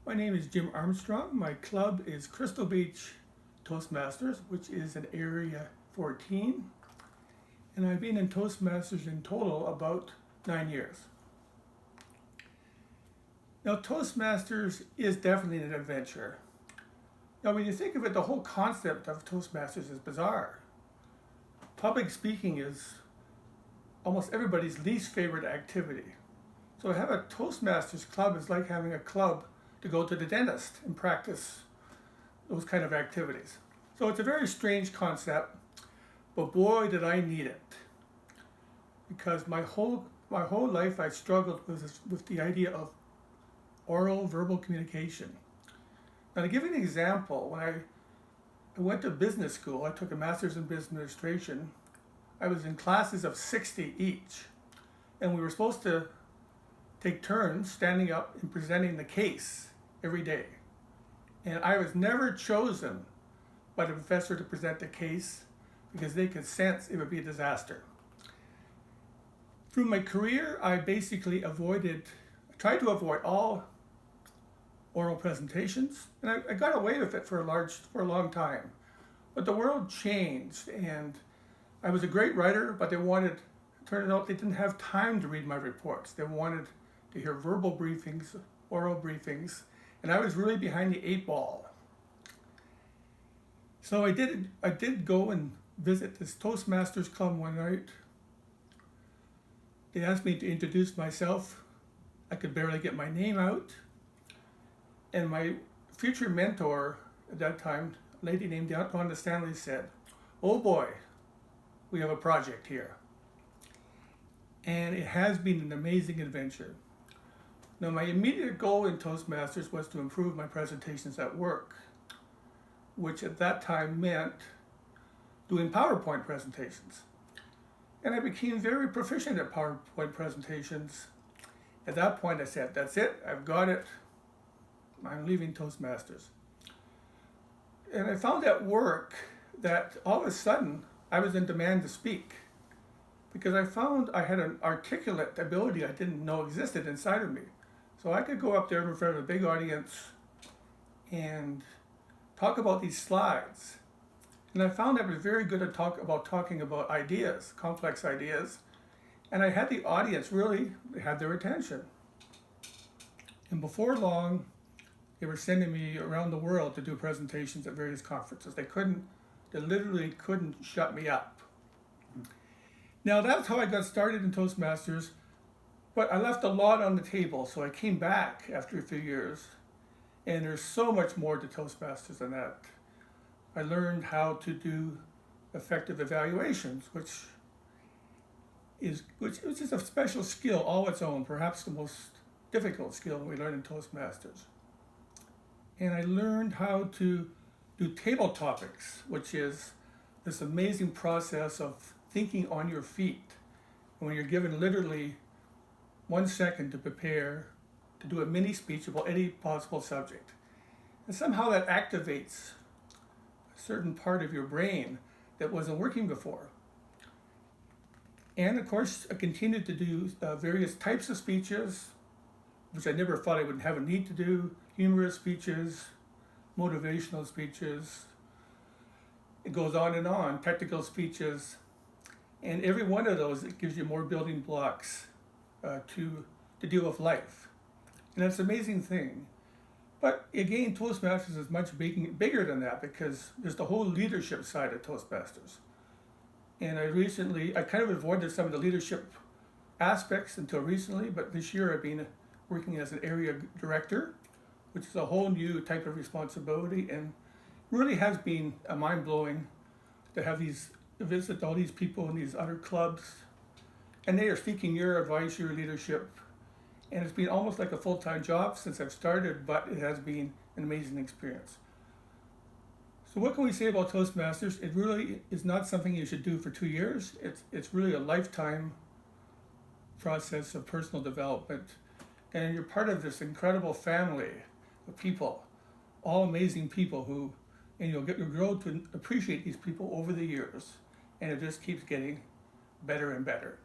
My name is Jim Armstrong. My club is Crystal Beach Toastmasters, which is in Area 14. And I've been in Toastmasters in total about 9 years. Now, Toastmasters is definitely an adventure. Now, when you think of it, the whole concept of Toastmasters is bizarre. Public speaking is almost everybody's least favorite activity. So to have a Toastmasters club is like having a club to go to the dentist and practice those kind of activities. So it's a very strange concept, but boy did I need it. Because my whole life I struggled with the idea of oral verbal communication. Now, to give you an example, when I went to business school, I took a master's in business administration. I was in classes of 60 each, and we were supposed to take turns standing up and presenting the case every day. And I was never chosen by the professor to present the case because they could sense it would be a disaster. Through my career, I basically tried to avoid all oral presentations, and I got away with it for a long time. But the world changed, and I was a great writer, but it turned out they didn't have time to read my reports. They wanted to hear verbal briefings, oral briefings, and I was really behind the 8 ball. So I did go and visit this Toastmasters club one night. They asked me to introduce myself. I could barely get my name out. And my future mentor at that time, a lady named Donna Stanley, said, "Oh boy, we have a project here." And it has been an amazing adventure. Now, my immediate goal in Toastmasters was to improve my presentations at work, which at that time meant doing PowerPoint presentations. And I became very proficient at PowerPoint presentations. At that point, I said, "That's it, I've got it. I'm leaving Toastmasters." And I found at work that all of a sudden I was in demand to speak because I found I had an articulate ability I didn't know existed inside of me. So I could go up there in front of a big audience and talk about these slides. And I found I was very good at talking about ideas, complex ideas. And I had the audience really had their attention. And before long, they were sending me around the world to do presentations at various conferences. They literally couldn't shut me up. Now, that's how I got started in Toastmasters, but I left a lot on the table, so I came back after a few years, and there's so much more to Toastmasters than that. I learned how to do effective evaluations, which is a special skill all its own, perhaps the most difficult skill we learn in Toastmasters. And I learned how to do table topics, which is this amazing process of thinking on your feet. And when you're given literally 1 second to prepare to do a mini speech about any possible subject. And somehow that activates a certain part of your brain that wasn't working before. And of course, I continued to do various types of speeches, which I never thought I would have a need to do: humorous speeches, motivational speeches. It goes on, technical speeches. And every one of those, it gives you more building blocks to deal with life. And that's an amazing thing. But again, Toastmasters is much bigger than that because there's the whole leadership side of Toastmasters. And I kind of avoided some of the leadership aspects until recently, but this year I've been working as an area director, which is a whole new type of responsibility, and really has been mind-blowing to visit all these people in these other clubs, and they are seeking your advice, your leadership, and it's been almost like a full-time job since I've started, but it has been an amazing experience. So what can we say about Toastmasters? It really is not something you should do for 2 years. It's really a lifetime process of personal development, and you're part of this incredible family of people, all amazing people and you'll grow to appreciate these people over the years, and it just keeps getting better and better.